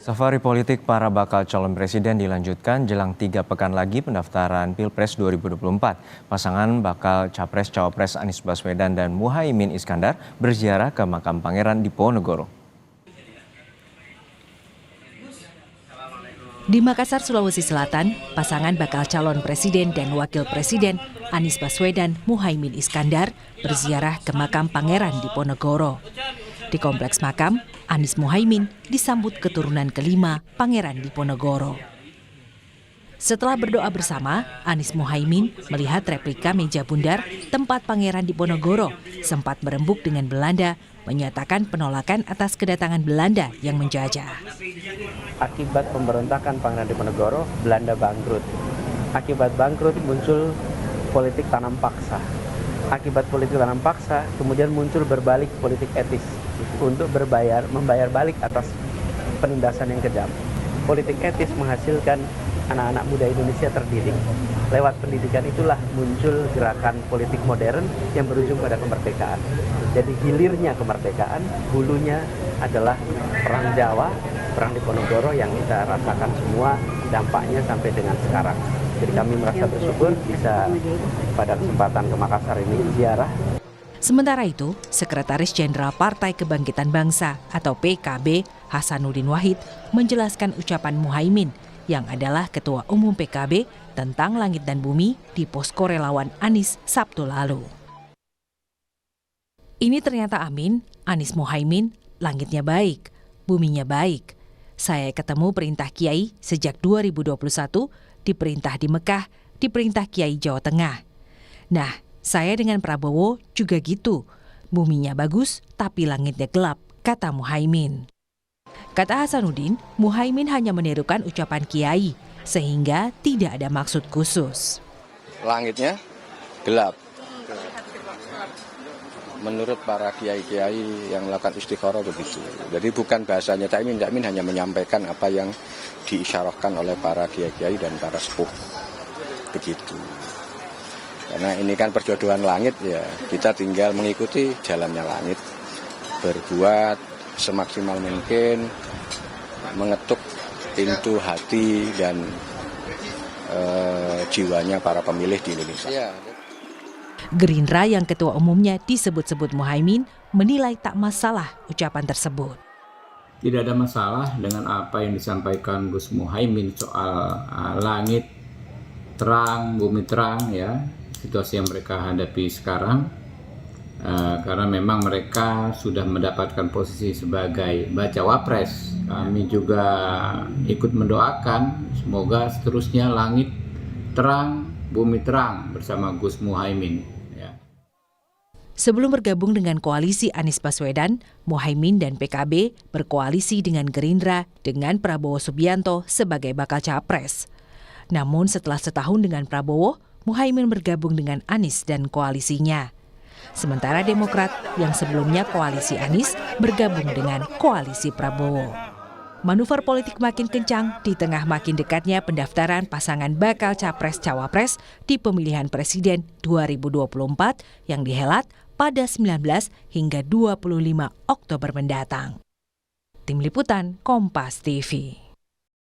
Safari politik para bakal calon presiden dilanjutkan jelang 3 pekan lagi pendaftaran Pilpres 2024. Pasangan bakal Capres-Cawapres Anies Baswedan dan Muhaimin Iskandar berziarah ke makam Pangeran Diponegoro. Di Makassar, Sulawesi Selatan, pasangan bakal calon presiden dan wakil presiden Anies Baswedan Muhaimin Iskandar berziarah ke makam Pangeran Diponegoro. Di kompleks makam, Anies Muhaimin disambut keturunan kelima Pangeran Diponegoro. Setelah berdoa bersama, Anies Muhaimin melihat replika meja bundar tempat Pangeran Diponegoro sempat berembuk dengan Belanda, menyatakan penolakan atas kedatangan Belanda yang menjajah. Akibat pemberontakan Pangeran Diponegoro, Belanda bangkrut. Akibat bangkrut muncul politik tanam paksa. Akibat politik tanam paksa, kemudian muncul berbalik politik etis untuk membayar balik atas penindasan yang kejam. Politik etis menghasilkan anak-anak muda Indonesia terdidik. Lewat pendidikan itulah muncul gerakan politik modern yang berujung pada kemerdekaan. Jadi hilirnya kemerdekaan, hulunya adalah Perang Jawa, Perang Diponegoro yang kita rasakan semua dampaknya sampai dengan sekarang. Jadi kami merasa bersyukur bisa pada kesempatan ke Makassar ini ziarah. Sementara itu, Sekretaris Jenderal Partai Kebangkitan Bangsa atau PKB Hasanuddin Wahid menjelaskan ucapan Muhaimin yang adalah Ketua Umum PKB tentang langit dan bumi di posko relawan Anies Sabtu lalu. Ini ternyata amin, Anies Muhaimin, langitnya baik, buminya baik. Saya ketemu perintah Kiai sejak 2021, diperintah di Mekah, diperintah Kiai Jawa Tengah. Nah, saya dengan Prabowo juga gitu. Buminya bagus, tapi langitnya gelap, kata Muhaimin. Kata Hasanuddin, Muhaimin hanya menirukan ucapan Kiai, sehingga tidak ada maksud khusus. Langitnya gelap. Menurut para kiai-kiai yang melakukan istikharah begitu. Jadi bukan bahasanya Caimin hanya menyampaikan apa yang diisyarahkan oleh para kiai-kiai dan para sepuh. Begitu. Karena ini kan perjodohan langit ya, kita tinggal mengikuti jalannya langit. Berbuat semaksimal mungkin, mengetuk pintu hati dan jiwanya para pemilih di Indonesia. Ya. Gerindra yang ketua umumnya disebut-sebut Muhaimin menilai tak masalah ucapan tersebut. Tidak ada masalah dengan apa yang disampaikan Gus Muhaimin soal langit terang, bumi terang ya, situasi yang mereka hadapi sekarang. Karena memang mereka sudah mendapatkan posisi sebagai bacawa pres. Kami juga ikut mendoakan semoga seterusnya langit terang, bumi terang bersama Gus Muhaimin. Sebelum bergabung dengan koalisi Anies Baswedan, Muhaimin dan PKB berkoalisi dengan Gerindra dengan Prabowo Subianto sebagai bakal capres. Namun setelah setahun dengan Prabowo, Muhaimin bergabung dengan Anies dan koalisinya. Sementara Demokrat yang sebelumnya koalisi Anies bergabung dengan koalisi Prabowo. Manuver politik makin kencang di tengah makin dekatnya pendaftaran pasangan bakal Capres-Cawapres di pemilihan Presiden 2024 yang dihelat pada 19 hingga 25 Oktober mendatang. Tim Liputan Kompas TV.